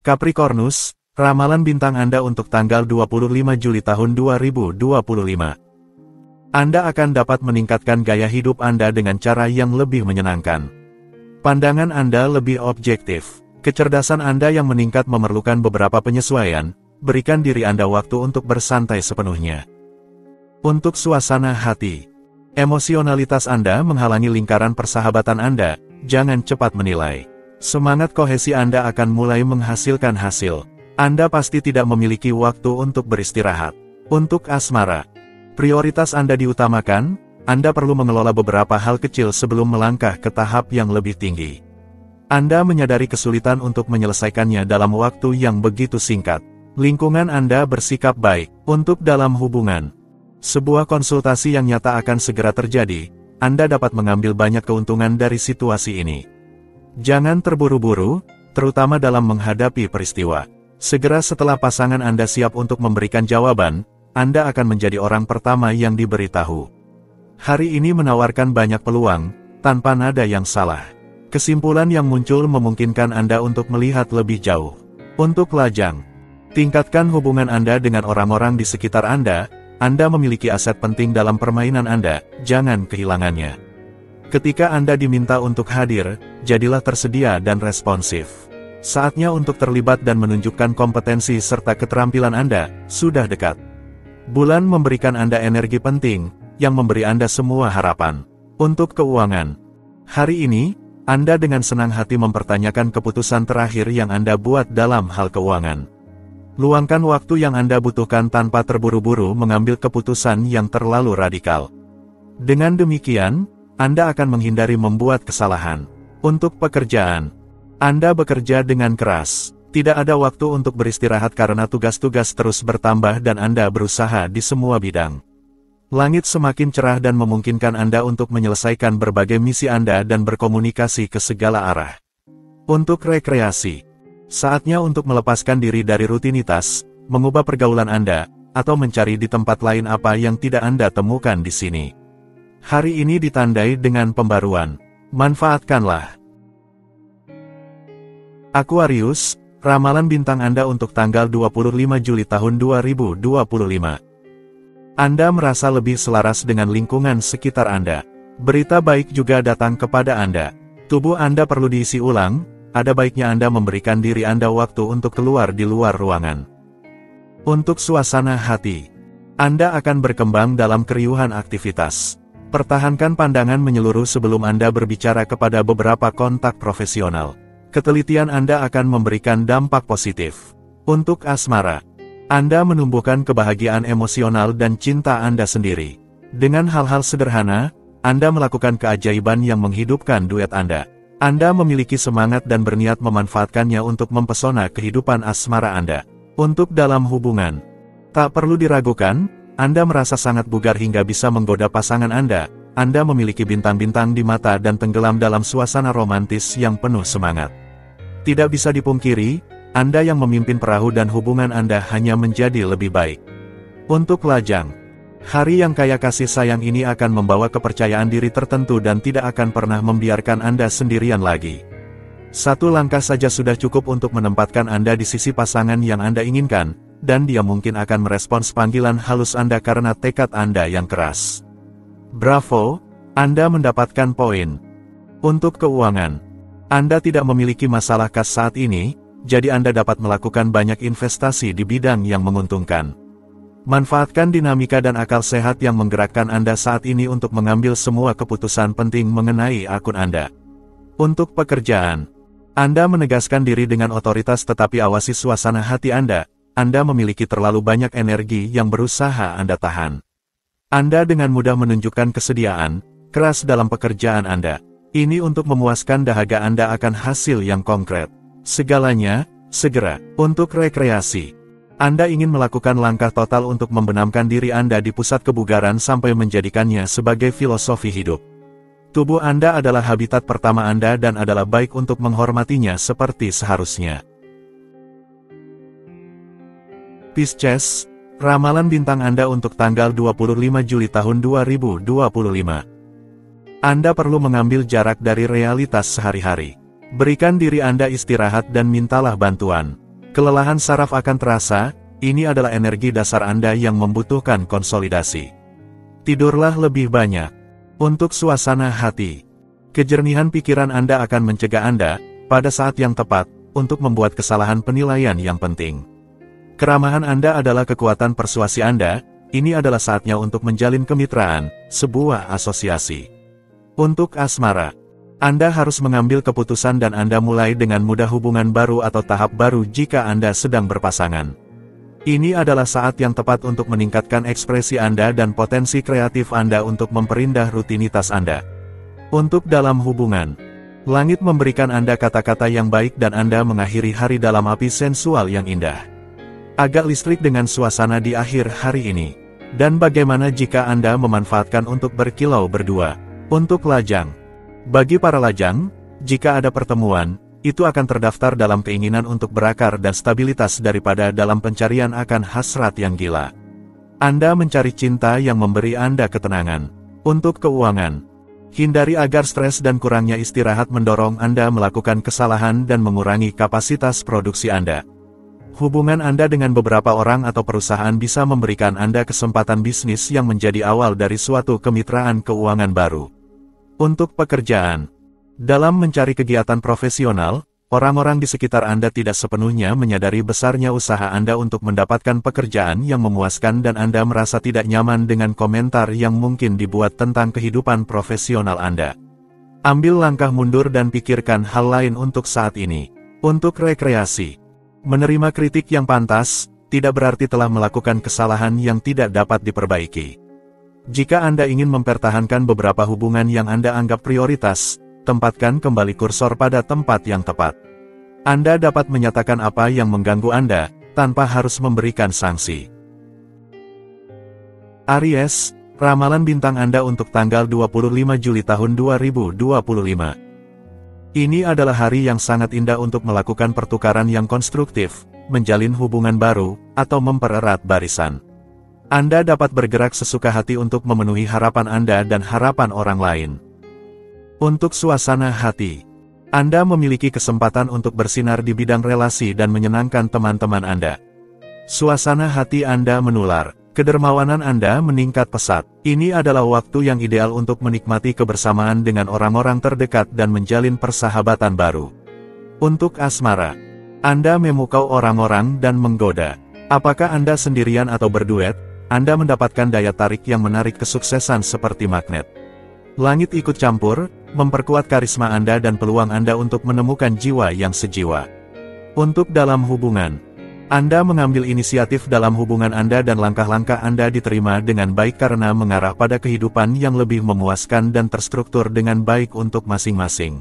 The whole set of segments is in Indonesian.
Capricornus, ramalan bintang Anda untuk tanggal 25 Juli tahun 2025. Anda akan dapat meningkatkan gaya hidup Anda dengan cara yang lebih menyenangkan. Pandangan Anda lebih objektif. Kecerdasan Anda yang meningkat memerlukan beberapa penyesuaian. Berikan diri Anda waktu untuk bersantai sepenuhnya. Untuk suasana hati, emosionalitas Anda menghalangi lingkaran persahabatan Anda. Jangan cepat menilai. Semangat kohesi Anda akan mulai menghasilkan hasil. Anda pasti tidak memiliki waktu untuk beristirahat. Untuk asmara, prioritas Anda diutamakan. Anda perlu mengelola beberapa hal kecil sebelum melangkah ke tahap yang lebih tinggi. Anda menyadari kesulitan untuk menyelesaikannya dalam waktu yang begitu singkat. Lingkungan Anda bersikap baik. Untuk dalam hubungan, sebuah konsultasi yang nyata akan segera terjadi. Anda dapat mengambil banyak keuntungan dari situasi ini. Jangan terburu-buru, terutama dalam menghadapi peristiwa. Segera setelah pasangan Anda siap untuk memberikan jawaban, Anda akan menjadi orang pertama yang diberitahu. Hari ini menawarkan banyak peluang, tanpa nada yang salah. Kesimpulan yang muncul memungkinkan Anda untuk melihat lebih jauh. Untuk lajang, tingkatkan hubungan Anda dengan orang-orang di sekitar Anda. Anda memiliki aset penting dalam permainan Anda, jangan kehilangannya. Ketika Anda diminta untuk hadir, jadilah tersedia dan responsif. Saatnya untuk terlibat dan menunjukkan kompetensi serta keterampilan Anda, sudah dekat. Bulan memberikan Anda energi penting, yang memberi Anda semua harapan. Untuk keuangan, hari ini, Anda dengan senang hati mempertanyakan keputusan terakhir yang Anda buat dalam hal keuangan. Luangkan waktu yang Anda butuhkan tanpa terburu-buru mengambil keputusan yang terlalu radikal. Dengan demikian, Anda akan menghindari membuat kesalahan. Untuk pekerjaan, Anda bekerja dengan keras. Tidak ada waktu untuk beristirahat karena tugas-tugas terus bertambah dan Anda berusaha di semua bidang. Langit semakin cerah dan memungkinkan Anda untuk menyelesaikan berbagai misi Anda dan berkomunikasi ke segala arah. Untuk rekreasi, saatnya untuk melepaskan diri dari rutinitas, mengubah pergaulan Anda, atau mencari di tempat lain apa yang tidak Anda temukan di sini. Hari ini ditandai dengan pembaruan. Manfaatkanlah. Aquarius, ramalan bintang Anda untuk tanggal 25 Juli tahun 2025. Anda merasa lebih selaras dengan lingkungan sekitar Anda. Berita baik juga datang kepada Anda. Tubuh Anda perlu diisi ulang, ada baiknya Anda memberikan diri Anda waktu untuk keluar di luar ruangan. Untuk suasana hati, Anda akan berkembang dalam keriuhan aktivitas. Pertahankan pandangan menyeluruh sebelum Anda berbicara kepada beberapa kontak profesional. Ketelitian Anda akan memberikan dampak positif. Untuk asmara, Anda menumbuhkan kebahagiaan emosional dan cinta Anda sendiri. Dengan hal-hal sederhana, Anda melakukan keajaiban yang menghidupkan duet Anda. Anda memiliki semangat dan berniat memanfaatkannya untuk mempesona kehidupan asmara Anda. Untuk dalam hubungan, tak perlu diragukan, Anda merasa sangat bugar hingga bisa menggoda pasangan Anda. Anda memiliki bintang-bintang di mata dan tenggelam dalam suasana romantis yang penuh semangat. Tidak bisa dipungkiri, Anda yang memimpin perahu dan hubungan Anda hanya menjadi lebih baik. Untuk lajang, hari yang kaya kasih sayang ini akan membawa kepercayaan diri tertentu dan tidak akan pernah membiarkan Anda sendirian lagi. Satu langkah saja sudah cukup untuk menempatkan Anda di sisi pasangan yang Anda inginkan, dan dia mungkin akan merespons panggilan halus Anda karena tekad Anda yang keras. Bravo, Anda mendapatkan poin. Untuk keuangan, Anda tidak memiliki masalah kas saat ini, jadi Anda dapat melakukan banyak investasi di bidang yang menguntungkan. Manfaatkan dinamika dan akal sehat yang menggerakkan Anda saat ini untuk mengambil semua keputusan penting mengenai akun Anda. Untuk pekerjaan, Anda menegaskan diri dengan otoritas tetapi awasi suasana hati Anda. Anda memiliki terlalu banyak energi yang berusaha Anda tahan. Anda dengan mudah menunjukkan kesediaan, keras dalam pekerjaan Anda. Ini untuk memuaskan dahaga Anda akan hasil yang konkret. Segalanya, segera. Untuk rekreasi, Anda ingin melakukan langkah total untuk membenamkan diri Anda di pusat kebugaran sampai menjadikannya sebagai filosofi hidup. Tubuh Anda adalah habitat pertama Anda dan adalah baik untuk menghormatinya seperti seharusnya. Pisces, ramalan bintang Anda untuk tanggal 25 Juli tahun 2025. Anda perlu mengambil jarak dari realitas sehari-hari. Berikan diri Anda istirahat dan mintalah bantuan. Kelelahan saraf akan terasa, ini adalah energi dasar Anda yang membutuhkan konsolidasi. Tidurlah lebih banyak. Untuk suasana hati, kejernihan pikiran Anda akan mencegah Anda, pada saat yang tepat, untuk membuat kesalahan penilaian yang penting. Keramahan Anda adalah kekuatan persuasi Anda, ini adalah saatnya untuk menjalin kemitraan, sebuah asosiasi. Untuk asmara, Anda harus mengambil keputusan dan Anda mulai dengan mudah hubungan baru atau tahap baru jika Anda sedang berpasangan. Ini adalah saat yang tepat untuk meningkatkan ekspresi Anda dan potensi kreatif Anda untuk memperindah rutinitas Anda. Untuk dalam hubungan, langit memberikan Anda kata-kata yang baik dan Anda mengakhiri hari dalam api sensual yang indah. Agak listrik dengan suasana di akhir hari ini. Dan bagaimana jika Anda memanfaatkan untuk berkilau berdua? Untuk lajang. Bagi para lajang, jika ada pertemuan, itu akan terdaftar dalam keinginan untuk berakar dan stabilitas daripada dalam pencarian akan hasrat yang gila. Anda mencari cinta yang memberi Anda ketenangan. Untuk keuangan, hindari agar stres dan kurangnya istirahat mendorong Anda melakukan kesalahan dan mengurangi kapasitas produksi Anda. Hubungan Anda dengan beberapa orang atau perusahaan bisa memberikan Anda kesempatan bisnis yang menjadi awal dari suatu kemitraan keuangan baru. Untuk pekerjaan, dalam mencari kegiatan profesional, orang-orang di sekitar Anda tidak sepenuhnya menyadari besarnya usaha Anda untuk mendapatkan pekerjaan yang memuaskan dan Anda merasa tidak nyaman dengan komentar yang mungkin dibuat tentang kehidupan profesional Anda. Ambil langkah mundur dan pikirkan hal lain untuk saat ini. Untuk rekreasi, menerima kritik yang pantas, tidak berarti telah melakukan kesalahan yang tidak dapat diperbaiki. Jika Anda ingin mempertahankan beberapa hubungan yang Anda anggap prioritas, tempatkan kembali kursor pada tempat yang tepat. Anda dapat menyatakan apa yang mengganggu Anda, tanpa harus memberikan sanksi. Aries, ramalan bintang Anda untuk tanggal 25 Juli tahun 2025. Ini adalah hari yang sangat indah untuk melakukan pertukaran yang konstruktif, menjalin hubungan baru, atau mempererat barisan. Anda dapat bergerak sesuka hati untuk memenuhi harapan Anda dan harapan orang lain. Untuk suasana hati, Anda memiliki kesempatan untuk bersinar di bidang relasi dan menyenangkan teman-teman Anda. Suasana hati Anda menular, kedermawanan Anda meningkat pesat. Ini adalah waktu yang ideal untuk menikmati kebersamaan dengan orang-orang terdekat dan menjalin persahabatan baru. Untuk asmara, Anda memukau orang-orang dan menggoda. Apakah Anda sendirian atau berduet, Anda mendapatkan daya tarik yang menarik kesuksesan seperti magnet. Langit ikut campur, memperkuat karisma Anda dan peluang Anda untuk menemukan jiwa yang sejiwa. Untuk dalam hubungan, Anda mengambil inisiatif dalam hubungan Anda dan langkah-langkah Anda diterima dengan baik karena mengarah pada kehidupan yang lebih memuaskan dan terstruktur dengan baik untuk masing-masing.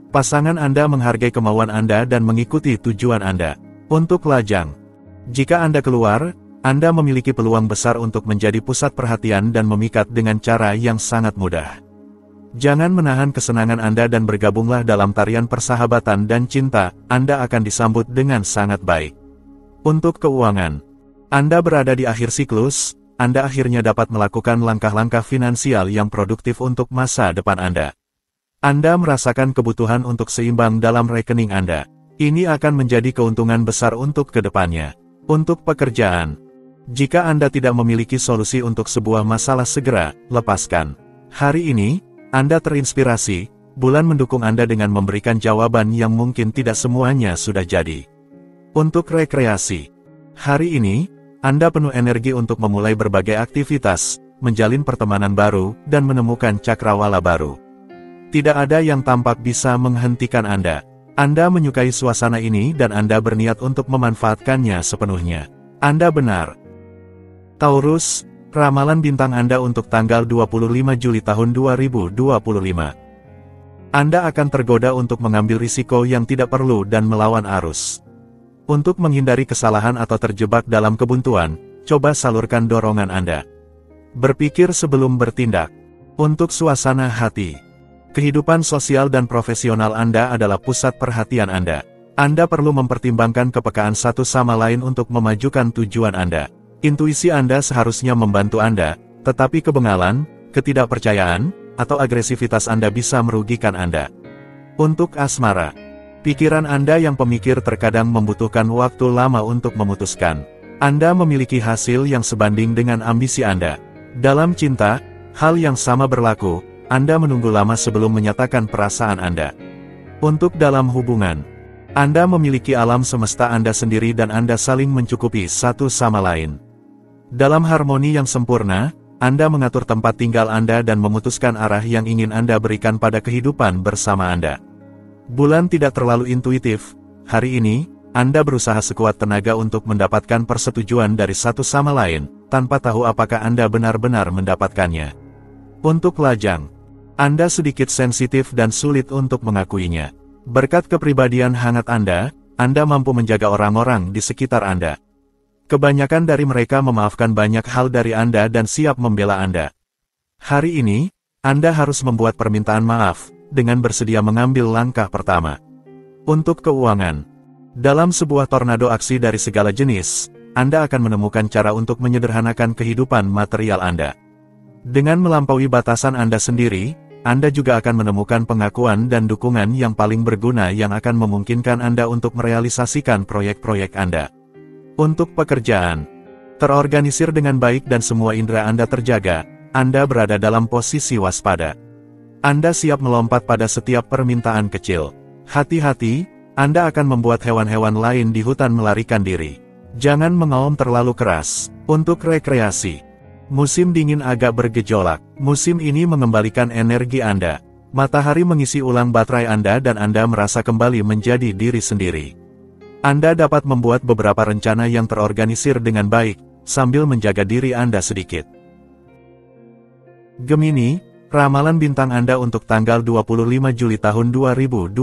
Pasangan Anda menghargai kemauan Anda dan mengikuti tujuan Anda. Untuk lajang, jika Anda keluar, Anda memiliki peluang besar untuk menjadi pusat perhatian dan memikat dengan cara yang sangat mudah. Jangan menahan kesenangan Anda dan bergabunglah dalam tarian persahabatan dan cinta, Anda akan disambut dengan sangat baik. Untuk keuangan, Anda berada di akhir siklus, Anda akhirnya dapat melakukan langkah-langkah finansial yang produktif untuk masa depan Anda. Anda merasakan kebutuhan untuk seimbang dalam rekening Anda. Ini akan menjadi keuntungan besar untuk kedepannya. Untuk pekerjaan, jika Anda tidak memiliki solusi untuk sebuah masalah segera, lepaskan. Hari ini, Anda terinspirasi, bulan mendukung Anda dengan memberikan jawaban yang mungkin tidak semuanya sudah jadi. Untuk rekreasi, hari ini, Anda penuh energi untuk memulai berbagai aktivitas, menjalin pertemanan baru, dan menemukan cakrawala baru. Tidak ada yang tampak bisa menghentikan Anda. Anda menyukai suasana ini dan Anda berniat untuk memanfaatkannya sepenuhnya. Anda benar. Taurus, ramalan bintang Anda untuk tanggal 25 Juli tahun 2025. Anda akan tergoda untuk mengambil risiko yang tidak perlu dan melawan arus. Untuk menghindari kesalahan atau terjebak dalam kebuntuan, coba salurkan dorongan Anda. Berpikir sebelum bertindak. Untuk suasana hati, kehidupan sosial dan profesional Anda adalah pusat perhatian Anda. Anda perlu mempertimbangkan kepekaan satu sama lain untuk memajukan tujuan Anda. Intuisi Anda seharusnya membantu Anda, tetapi kebengalan, ketidakpercayaan, atau agresivitas Anda bisa merugikan Anda. Untuk asmara, Pikiran Anda yang pemikir terkadang membutuhkan waktu lama untuk memutuskan. Anda memiliki hasil yang sebanding dengan ambisi Anda. Dalam cinta, hal yang sama berlaku, Anda menunggu lama sebelum menyatakan perasaan Anda. Untuk dalam hubungan, Anda memiliki alam semesta Anda sendiri dan Anda saling mencukupi satu sama lain. Dalam harmoni yang sempurna, Anda mengatur tempat tinggal Anda dan memutuskan arah yang ingin Anda berikan pada kehidupan bersama Anda. Bulan tidak terlalu intuitif. Hari ini, Anda berusaha sekuat tenaga untuk mendapatkan persetujuan dari satu sama lain, tanpa tahu apakah Anda benar-benar mendapatkannya. Untuk lajang, Anda sedikit sensitif dan sulit untuk mengakuinya. Berkat kepribadian hangat Anda mampu menjaga orang-orang di sekitar Anda. Kebanyakan dari mereka memaafkan banyak hal dari Anda dan siap membela Anda. Hari ini, Anda harus membuat permintaan maaf, dengan bersedia mengambil langkah pertama. Untuk keuangan, dalam sebuah tornado aksi dari segala jenis, Anda akan menemukan cara untuk menyederhanakan kehidupan material Anda. Dengan melampaui batasan Anda sendiri, Anda juga akan menemukan pengakuan dan dukungan yang paling berguna yang akan memungkinkan Anda untuk merealisasikan proyek-proyek Anda. Untuk pekerjaan, terorganisir dengan baik dan semua indera Anda terjaga, Anda berada dalam posisi waspada. Anda siap melompat pada setiap permintaan kecil. Hati-hati, Anda akan membuat hewan-hewan lain di hutan melarikan diri. Jangan mengaum terlalu keras. Untuk rekreasi, musim dingin agak bergejolak. Musim ini mengembalikan energi Anda. Matahari mengisi ulang baterai Anda dan Anda merasa kembali menjadi diri sendiri. Anda dapat membuat beberapa rencana yang terorganisir dengan baik, sambil menjaga diri Anda sedikit. Gemini, ramalan bintang Anda untuk tanggal 25 Juli tahun 2025.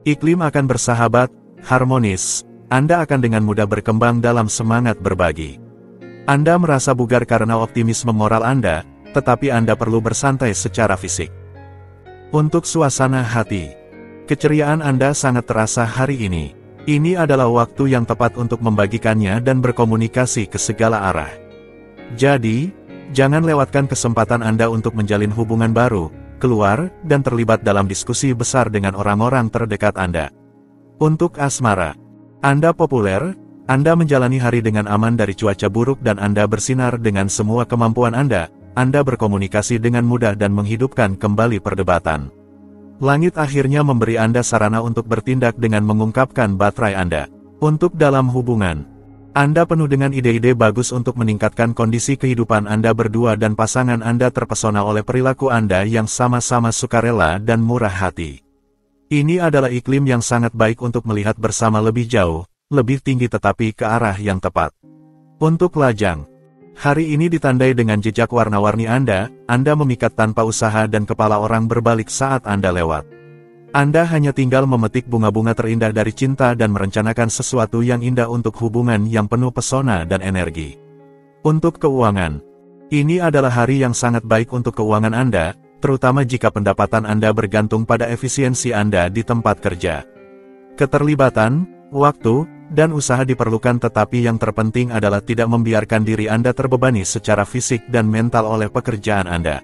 Iklim akan bersahabat, harmonis. Anda akan dengan mudah berkembang dalam semangat berbagi. Anda merasa bugar karena optimisme moral Anda, tetapi Anda perlu bersantai secara fisik. Untuk suasana hati, keceriaan Anda sangat terasa hari ini. Ini adalah waktu yang tepat untuk membagikannya dan berkomunikasi ke segala arah. Jadi, jangan lewatkan kesempatan Anda untuk menjalin hubungan baru, keluar, dan terlibat dalam diskusi besar dengan orang-orang terdekat Anda. Untuk asmara, Anda populer, Anda menjalani hari dengan aman dari cuaca buruk dan Anda bersinar dengan semua kemampuan Anda berkomunikasi dengan mudah dan menghidupkan kembali perdebatan. Langit akhirnya memberi Anda sarana untuk bertindak dengan mengungkapkan baterai Anda. Untuk dalam hubungan, Anda penuh dengan ide-ide bagus untuk meningkatkan kondisi kehidupan Anda berdua dan pasangan Anda terpesona oleh perilaku Anda yang sama-sama sukarela dan murah hati. Ini adalah iklim yang sangat baik untuk melihat bersama lebih jauh, lebih tinggi tetapi ke arah yang tepat. Untuk lajang, hari ini ditandai dengan jejak warna-warni Anda memikat tanpa usaha dan kepala orang berbalik saat Anda lewat. Anda hanya tinggal memetik bunga-bunga terindah dari cinta dan merencanakan sesuatu yang indah untuk hubungan yang penuh pesona dan energi. Untuk keuangan, ini adalah hari yang sangat baik untuk keuangan Anda, terutama jika pendapatan Anda bergantung pada efisiensi Anda di tempat kerja. Keterlibatan, waktu, dan usaha diperlukan tetapi yang terpenting adalah tidak membiarkan diri Anda terbebani secara fisik dan mental oleh pekerjaan Anda.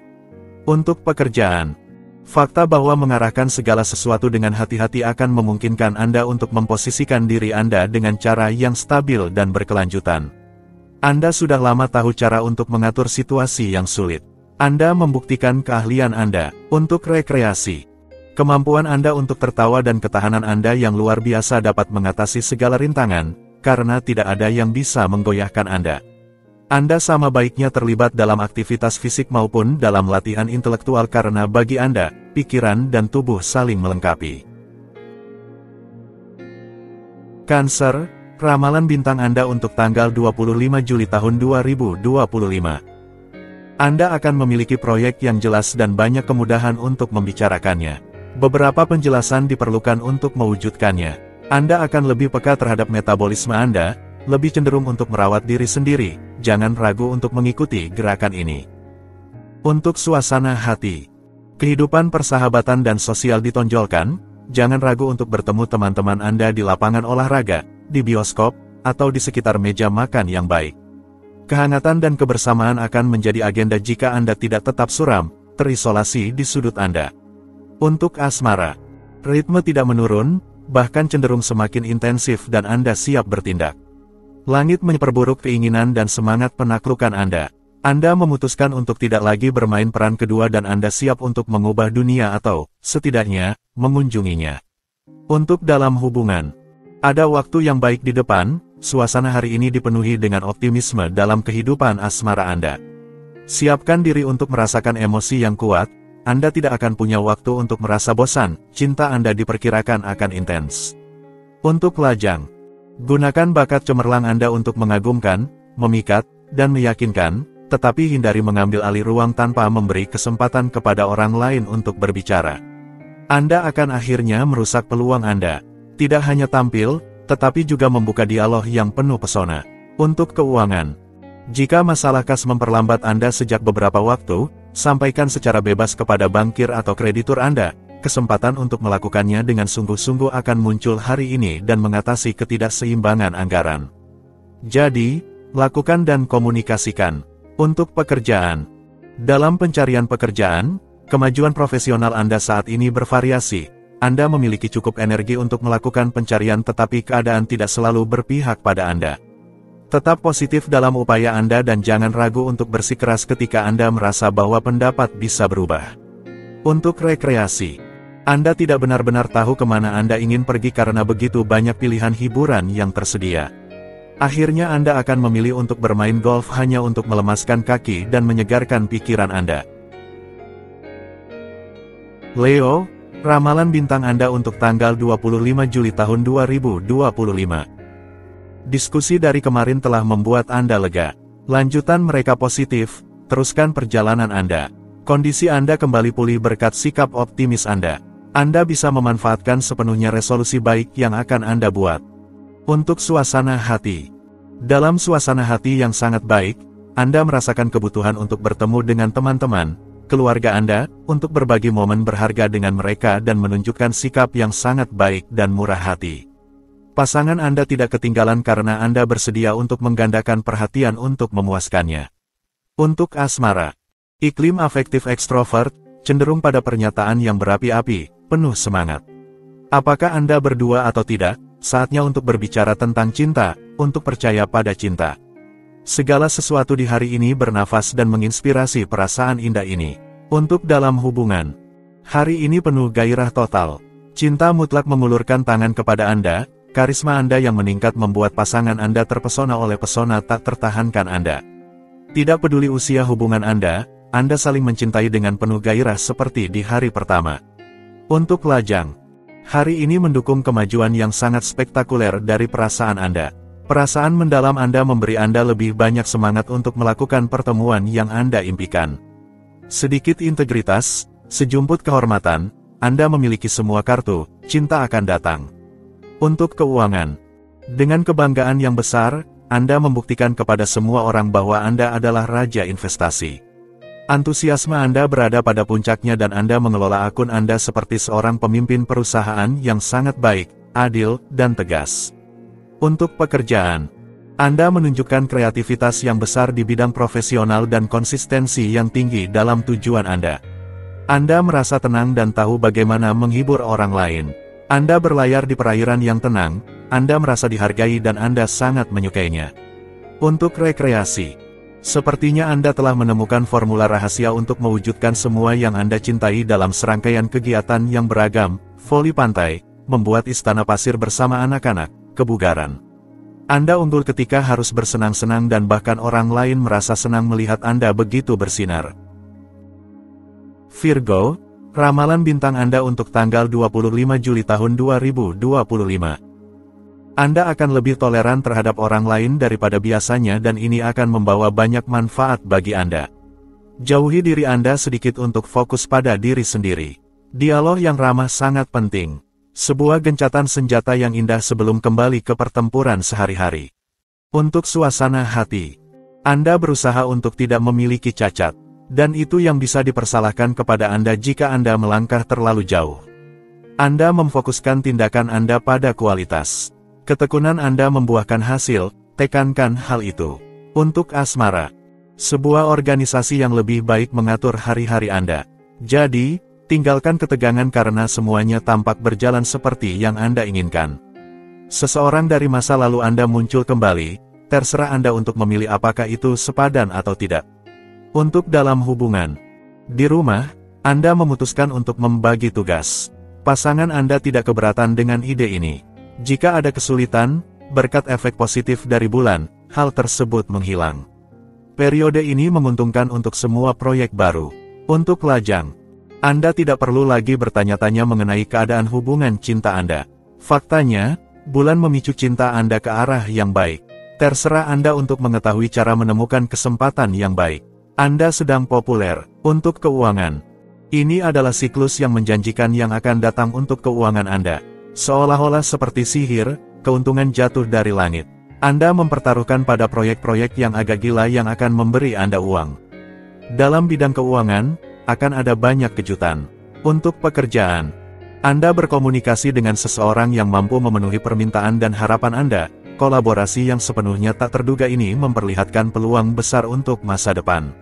Untuk pekerjaan, fakta bahwa mengarahkan segala sesuatu dengan hati-hati akan memungkinkan Anda untuk memposisikan diri Anda dengan cara yang stabil dan berkelanjutan. Anda sudah lama tahu cara untuk mengatur situasi yang sulit. Anda membuktikan keahlian Anda. Untuk rekreasi, kemampuan Anda untuk tertawa dan ketahanan Anda yang luar biasa dapat mengatasi segala rintangan, karena tidak ada yang bisa menggoyahkan Anda. Anda sama baiknya terlibat dalam aktivitas fisik maupun dalam latihan intelektual karena bagi Anda, pikiran dan tubuh saling melengkapi. Cancer, ramalan bintang Anda untuk tanggal 25 Juli tahun 2025. Anda akan memiliki proyek yang jelas dan banyak kemudahan untuk membicarakannya. Beberapa penjelasan diperlukan untuk mewujudkannya. Anda akan lebih peka terhadap metabolisme Anda, lebih cenderung untuk merawat diri sendiri, jangan ragu untuk mengikuti gerakan ini. Untuk suasana hati, kehidupan persahabatan dan sosial ditonjolkan, jangan ragu untuk bertemu teman-teman Anda di lapangan olahraga, di bioskop, atau di sekitar meja makan yang baik. Kehangatan dan kebersamaan akan menjadi agenda jika Anda tidak tetap suram, terisolasi di sudut Anda. Untuk asmara, Ritme tidak menurun, bahkan cenderung semakin intensif dan Anda siap bertindak. Langit memperburuk keinginan dan semangat penaklukan Anda. Anda memutuskan untuk tidak lagi bermain peran kedua dan Anda siap untuk mengubah dunia atau, setidaknya, mengunjunginya. Untuk dalam hubungan, ada waktu yang baik di depan. Suasana hari ini dipenuhi dengan optimisme dalam kehidupan asmara Anda. Siapkan diri untuk merasakan emosi yang kuat. Anda tidak akan punya waktu untuk merasa bosan. Cinta Anda diperkirakan akan intens. Untuk lajang, gunakan bakat cemerlang Anda untuk mengagumkan, memikat, dan meyakinkan, tetapi hindari mengambil alih ruang tanpa memberi kesempatan kepada orang lain untuk berbicara. Anda akan akhirnya merusak peluang Anda. Tidak hanya tampil, tetapi juga membuka dialog yang penuh pesona. Untuk keuangan, jika masalah kas memperlambat Anda sejak beberapa waktu, sampaikan secara bebas kepada bankir atau kreditur Anda. Kesempatan untuk melakukannya dengan sungguh-sungguh akan muncul hari ini dan mengatasi ketidakseimbangan anggaran. Jadi, lakukan dan komunikasikan. Untuk pekerjaan, dalam pencarian pekerjaan, kemajuan profesional Anda saat ini bervariasi. Anda memiliki cukup energi untuk melakukan pencarian tetapi keadaan tidak selalu berpihak pada Anda. Tetap positif dalam upaya Anda dan jangan ragu untuk bersikeras ketika Anda merasa bahwa pendapat bisa berubah. Untuk rekreasi, Anda tidak benar-benar tahu kemana Anda ingin pergi karena begitu banyak pilihan hiburan yang tersedia. Akhirnya Anda akan memilih untuk bermain golf hanya untuk melemaskan kaki dan menyegarkan pikiran Anda. Leo, ramalan bintang Anda untuk tanggal 25 Juli tahun 2025. Diskusi dari kemarin telah membuat Anda lega. Lanjutan mereka positif, teruskan perjalanan Anda. Kondisi Anda kembali pulih berkat sikap optimis Anda. Anda bisa memanfaatkan sepenuhnya resolusi baik yang akan Anda buat. Untuk suasana hati. Dalam suasana hati yang sangat baik, Anda merasakan kebutuhan untuk bertemu dengan teman-teman, keluarga Anda, untuk berbagi momen berharga dengan mereka dan menunjukkan sikap yang sangat baik dan murah hati. Pasangan Anda tidak ketinggalan karena Anda bersedia untuk menggandakan perhatian untuk memuaskannya. Untuk asmara, iklim afektif ekstrovert, cenderung pada pernyataan yang berapi-api, penuh semangat. Apakah Anda berdua atau tidak, saatnya untuk berbicara tentang cinta, untuk percaya pada cinta. Segala sesuatu di hari ini bernafas dan menginspirasi perasaan indah ini. Untuk dalam hubungan, hari ini penuh gairah total. Cinta mutlak mengulurkan tangan kepada Anda, karisma Anda yang meningkat membuat pasangan Anda terpesona oleh pesona tak tertahankan Anda. Tidak peduli usia hubungan Anda saling mencintai dengan penuh gairah seperti di hari pertama. Untuk lajang, hari ini mendukung kemajuan yang sangat spektakuler dari perasaan Anda. Perasaan mendalam Anda memberi Anda lebih banyak semangat untuk melakukan pertemuan yang Anda impikan. Sedikit integritas, sejumput kehormatan, Anda memiliki semua kartu, cinta akan datang. Untuk keuangan, dengan kebanggaan yang besar, Anda membuktikan kepada semua orang bahwa Anda adalah raja investasi. Antusiasme Anda berada pada puncaknya dan Anda mengelola akun Anda seperti seorang pemimpin perusahaan yang sangat baik, adil, dan tegas. Untuk pekerjaan, Anda menunjukkan kreativitas yang besar di bidang profesional dan konsistensi yang tinggi dalam tujuan Anda. Anda merasa tenang dan tahu bagaimana menghibur orang lain. Anda berlayar di perairan yang tenang, Anda merasa dihargai dan Anda sangat menyukainya. Untuk rekreasi, sepertinya Anda telah menemukan formula rahasia untuk mewujudkan semua yang Anda cintai dalam serangkaian kegiatan yang beragam, voli pantai, membuat istana pasir bersama anak-anak, kebugaran. Anda unggul ketika harus bersenang-senang dan bahkan orang lain merasa senang melihat Anda begitu bersinar. Virgo, ramalan bintang Anda untuk tanggal 25 Juli tahun 2025. Anda akan lebih toleran terhadap orang lain daripada biasanya dan ini akan membawa banyak manfaat bagi Anda. Jauhi diri Anda sedikit untuk fokus pada diri sendiri. Dialog yang ramah sangat penting. Sebuah gencatan senjata yang indah sebelum kembali ke pertempuran sehari-hari. Untuk suasana hati, Anda berusaha untuk tidak memiliki cacat, dan itu yang bisa dipersalahkan kepada Anda jika Anda melangkah terlalu jauh. Anda memfokuskan tindakan Anda pada kualitas. Ketekunan Anda membuahkan hasil, tekankan hal itu. Untuk asmara, sebuah organisasi yang lebih baik mengatur hari-hari Anda. Jadi, Tinggalkan ketegangan karena semuanya tampak berjalan seperti yang Anda inginkan. Seseorang dari masa lalu Anda muncul kembali, terserah Anda untuk memilih apakah itu sepadan atau tidak. Untuk dalam hubungan. Di rumah, Anda memutuskan untuk membagi tugas. Pasangan Anda tidak keberatan dengan ide ini. Jika ada kesulitan, berkat efek positif dari bulan, hal tersebut menghilang. Periode ini menguntungkan untuk semua proyek baru. Untuk lajang, Anda tidak perlu lagi bertanya-tanya mengenai keadaan hubungan cinta Anda. Faktanya, bulan memicu cinta Anda ke arah yang baik. Terserah Anda untuk mengetahui cara menemukan kesempatan yang baik. Anda sedang populer. Untuk keuangan, ini adalah siklus yang menjanjikan yang akan datang untuk keuangan Anda. Seolah-olah seperti sihir, keuntungan jatuh dari langit. Anda mempertaruhkan pada proyek-proyek yang agak gila yang akan memberi Anda uang. Dalam bidang keuangan, akan ada banyak kejutan. Untuk pekerjaan, Anda berkomunikasi dengan seseorang yang mampu memenuhi permintaan dan harapan Anda. Kolaborasi yang sepenuhnya tak terduga ini memperlihatkan peluang besar untuk masa depan.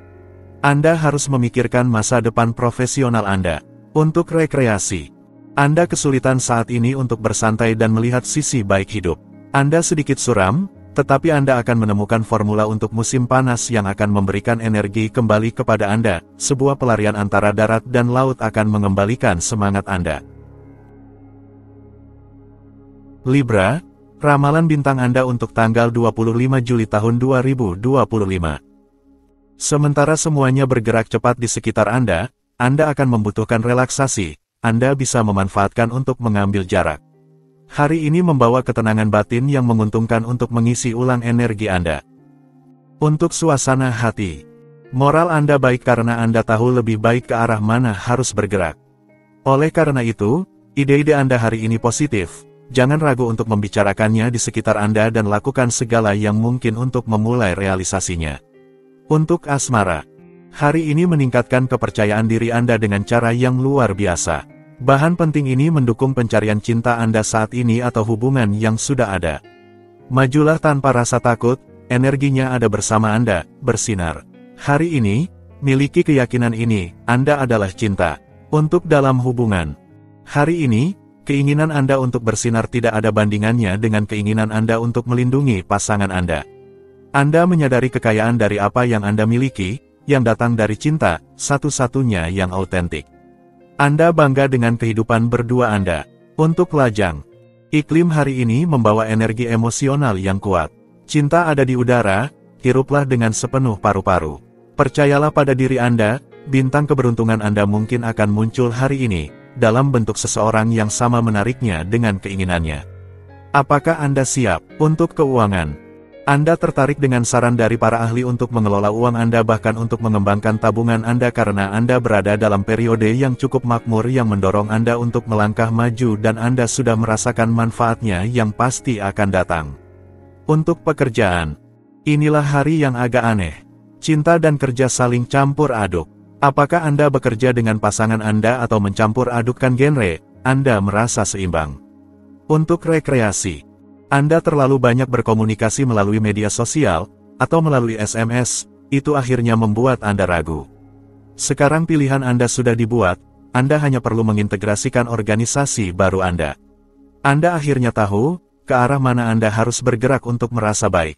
Anda harus memikirkan masa depan profesional Anda. Untuk rekreasi, Anda kesulitan saat ini untuk bersantai dan melihat sisi baik hidup. Anda sedikit suram, tetapi Anda akan menemukan formula untuk musim panas yang akan memberikan energi kembali kepada Anda. Sebuah pelarian antara darat dan laut akan mengembalikan semangat Anda. Libra, ramalan bintang Anda untuk tanggal 25 Juli tahun 2025. Sementara semuanya bergerak cepat di sekitar Anda akan membutuhkan relaksasi. Anda bisa memanfaatkan untuk mengambil jarak. Hari ini membawa ketenangan batin yang menguntungkan untuk mengisi ulang energi Anda. Untuk suasana hati, moral Anda baik karena Anda tahu lebih baik ke arah mana harus bergerak. Oleh karena itu, ide-ide Anda hari ini positif. Jangan ragu untuk membicarakannya di sekitar Anda dan lakukan segala yang mungkin untuk memulai realisasinya. Untuk asmara, hari ini meningkatkan kepercayaan diri Anda dengan cara yang luar biasa. Bahan penting ini mendukung pencarian cinta Anda saat ini atau hubungan yang sudah ada. Majulah tanpa rasa takut, energinya ada bersama Anda, bersinar. Hari ini, miliki keyakinan ini, Anda adalah cinta. Untuk dalam hubungan, hari ini, keinginan Anda untuk bersinar tidak ada bandingannya dengan keinginan Anda untuk melindungi pasangan Anda. Anda menyadari kekayaan dari apa yang Anda miliki, yang datang dari cinta, satu-satunya yang autentik. Anda bangga dengan kehidupan berdua Anda. Untuk lajang, iklim hari ini membawa energi emosional yang kuat. Cinta ada di udara, hiruplah dengan sepenuh paru-paru. Percayalah pada diri Anda, bintang keberuntungan Anda mungkin akan muncul hari ini, dalam bentuk seseorang yang sama menariknya dengan keinginannya. Apakah Anda siap? Untuk keuangan, Anda tertarik dengan saran dari para ahli untuk mengelola uang Anda bahkan untuk mengembangkan tabungan Anda karena Anda berada dalam periode yang cukup makmur yang mendorong Anda untuk melangkah maju dan Anda sudah merasakan manfaatnya yang pasti akan datang. Untuk pekerjaan, inilah hari yang agak aneh. Cinta dan kerja saling campur aduk. Apakah Anda bekerja dengan pasangan Anda atau mencampur adukkan genre? Anda merasa seimbang. Untuk rekreasi, Anda terlalu banyak berkomunikasi melalui media sosial, atau melalui SMS, itu akhirnya membuat Anda ragu. Sekarang pilihan Anda sudah dibuat, Anda hanya perlu mengintegrasikan organisasi baru Anda. Anda akhirnya tahu, ke arah mana Anda harus bergerak untuk merasa baik.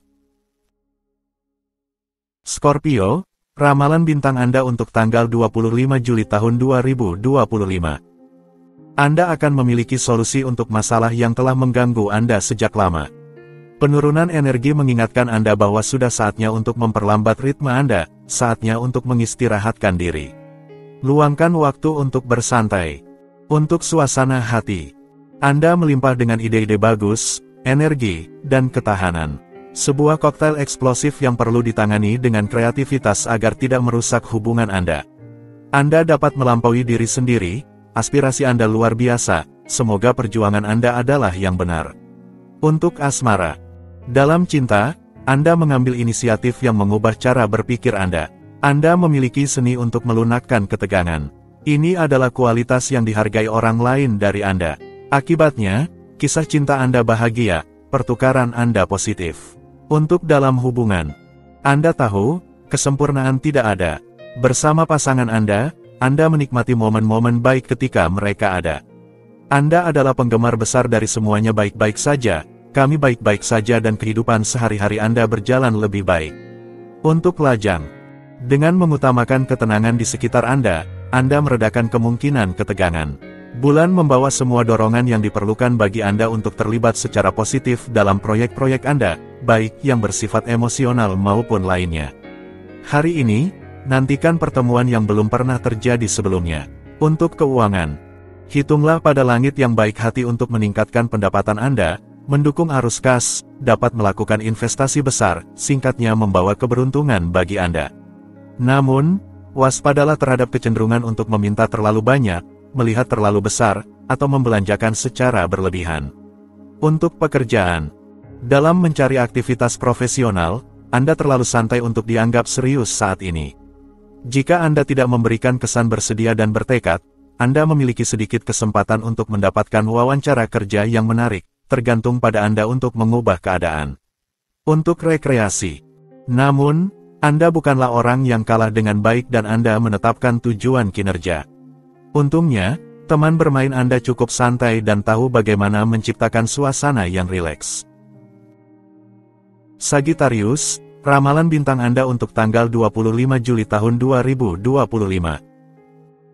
Scorpio, ramalan bintang Anda untuk tanggal 25 Juli tahun 2025. Anda akan memiliki solusi untuk masalah yang telah mengganggu Anda sejak lama. Penurunan energi mengingatkan Anda bahwa sudah saatnya untuk memperlambat ritme Anda, saatnya untuk mengistirahatkan diri. Luangkan waktu untuk bersantai. Untuk suasana hati, Anda melimpah dengan ide-ide bagus, energi, dan ketahanan. Sebuah koktail eksplosif yang perlu ditangani dengan kreativitas agar tidak merusak hubungan Anda. Anda dapat melampaui diri sendiri. Aspirasi Anda luar biasa, semoga perjuangan Anda adalah yang benar. Untuk asmara, dalam cinta, Anda mengambil inisiatif yang mengubah cara berpikir Anda. Anda memiliki seni untuk melunakkan ketegangan. Ini adalah kualitas yang dihargai orang lain dari Anda. Akibatnya, kisah cinta Anda bahagia, pertukaran Anda positif. Untuk dalam hubungan, Anda tahu, kesempurnaan tidak ada. Bersama pasangan Anda Anda menikmati momen-momen baik ketika mereka ada. Anda adalah penggemar besar dari semuanya baik-baik saja, kami baik-baik saja dan kehidupan sehari-hari Anda berjalan lebih baik. Untuk lajang. Dengan mengutamakan ketenangan di sekitar Anda meredakan kemungkinan ketegangan. Bulan membawa semua dorongan yang diperlukan bagi Anda untuk terlibat secara positif dalam proyek-proyek Anda, baik yang bersifat emosional maupun lainnya. Hari ini, nantikan pertemuan yang belum pernah terjadi sebelumnya. Untuk keuangan. Hitunglah pada langit yang baik hati untuk meningkatkan pendapatan Anda, mendukung arus kas, dapat melakukan investasi besar, singkatnya membawa keberuntungan bagi Anda. Namun, waspadalah terhadap kecenderungan untuk meminta terlalu banyak, melihat terlalu besar, atau membelanjakan secara berlebihan. Untuk pekerjaan. Dalam mencari aktivitas profesional, Anda terlalu santai untuk dianggap serius saat ini. Jika Anda tidak memberikan kesan bersedia dan bertekad, Anda memiliki sedikit kesempatan untuk mendapatkan wawancara kerja yang menarik, tergantung pada Anda untuk mengubah keadaan. Untuk rekreasi. Namun, Anda bukanlah orang yang kalah dengan baik dan Anda menetapkan tujuan kinerja. Untungnya, teman bermain Anda cukup santai dan tahu bagaimana menciptakan suasana yang rileks. Sagittarius, ramalan bintang Anda untuk tanggal 25 Juli tahun 2025.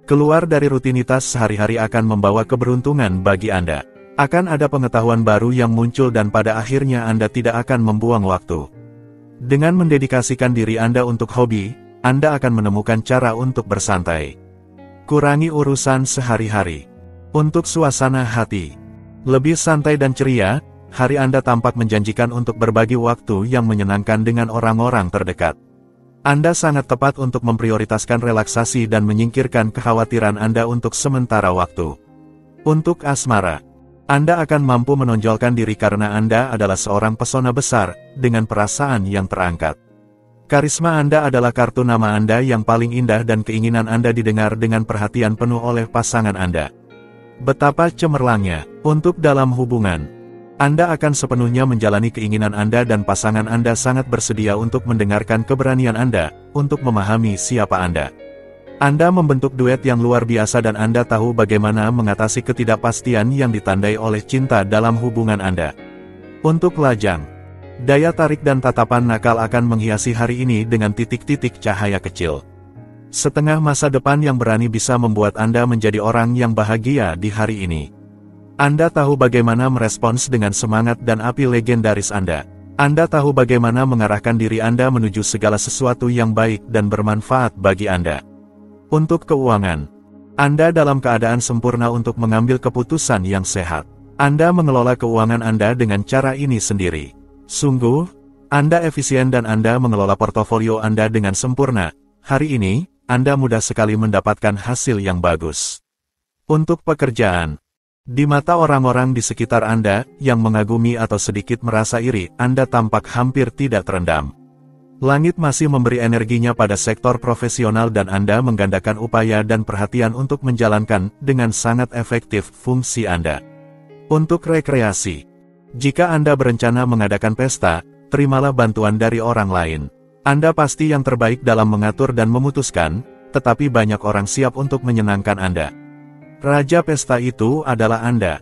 Keluar dari rutinitas sehari-hari akan membawa keberuntungan bagi Anda. Akan ada pengetahuan baru yang muncul dan pada akhirnya Anda tidak akan membuang waktu. Dengan mendedikasikan diri Anda untuk hobi, Anda akan menemukan cara untuk bersantai. Kurangi urusan sehari-hari. Untuk suasana hati. Lebih santai dan ceria, hari Anda tampak menjanjikan untuk berbagi waktu yang menyenangkan dengan orang-orang terdekat. Anda sangat tepat untuk memprioritaskan relaksasi dan menyingkirkan kekhawatiran Anda untuk sementara waktu. Untuk asmara. Anda akan mampu menonjolkan diri karena Anda adalah seorang pesona besar, dengan perasaan yang terangkat. Karisma Anda adalah kartu nama Anda yang paling indah dan keinginan Anda didengar dengan perhatian penuh oleh pasangan Anda. Betapa cemerlangnya. Untuk dalam hubungan. Anda akan sepenuhnya menjalani keinginan Anda dan pasangan Anda sangat bersedia untuk mendengarkan keberanian Anda, untuk memahami siapa Anda. Anda membentuk duet yang luar biasa dan Anda tahu bagaimana mengatasi ketidakpastian yang ditandai oleh cinta dalam hubungan Anda. Untuk lajang. Daya tarik dan tatapan nakal akan menghiasi hari ini dengan titik-titik cahaya kecil. Setengah masa depan yang berani bisa membuat Anda menjadi orang yang bahagia di hari ini. Anda tahu bagaimana merespons dengan semangat dan api legendaris Anda. Anda tahu bagaimana mengarahkan diri Anda menuju segala sesuatu yang baik dan bermanfaat bagi Anda. Untuk keuangan. Anda dalam keadaan sempurna untuk mengambil keputusan yang sehat. Anda mengelola keuangan Anda dengan cara ini sendiri. Sungguh, Anda efisien dan Anda mengelola portofolio Anda dengan sempurna. Hari ini, Anda mudah sekali mendapatkan hasil yang bagus. Untuk pekerjaan. Di mata orang-orang di sekitar Anda, yang mengagumi atau sedikit merasa iri, Anda tampak hampir tidak terendam. Langit masih memberi energinya pada sektor profesional dan Anda menggandakan upaya dan perhatian untuk menjalankan dengan sangat efektif fungsi Anda. Untuk rekreasi. Jika Anda berencana mengadakan pesta, terimalah bantuan dari orang lain. Anda pasti yang terbaik dalam mengatur dan memutuskan, tetapi banyak orang siap untuk menyenangkan Anda. Raja pesta itu adalah Anda.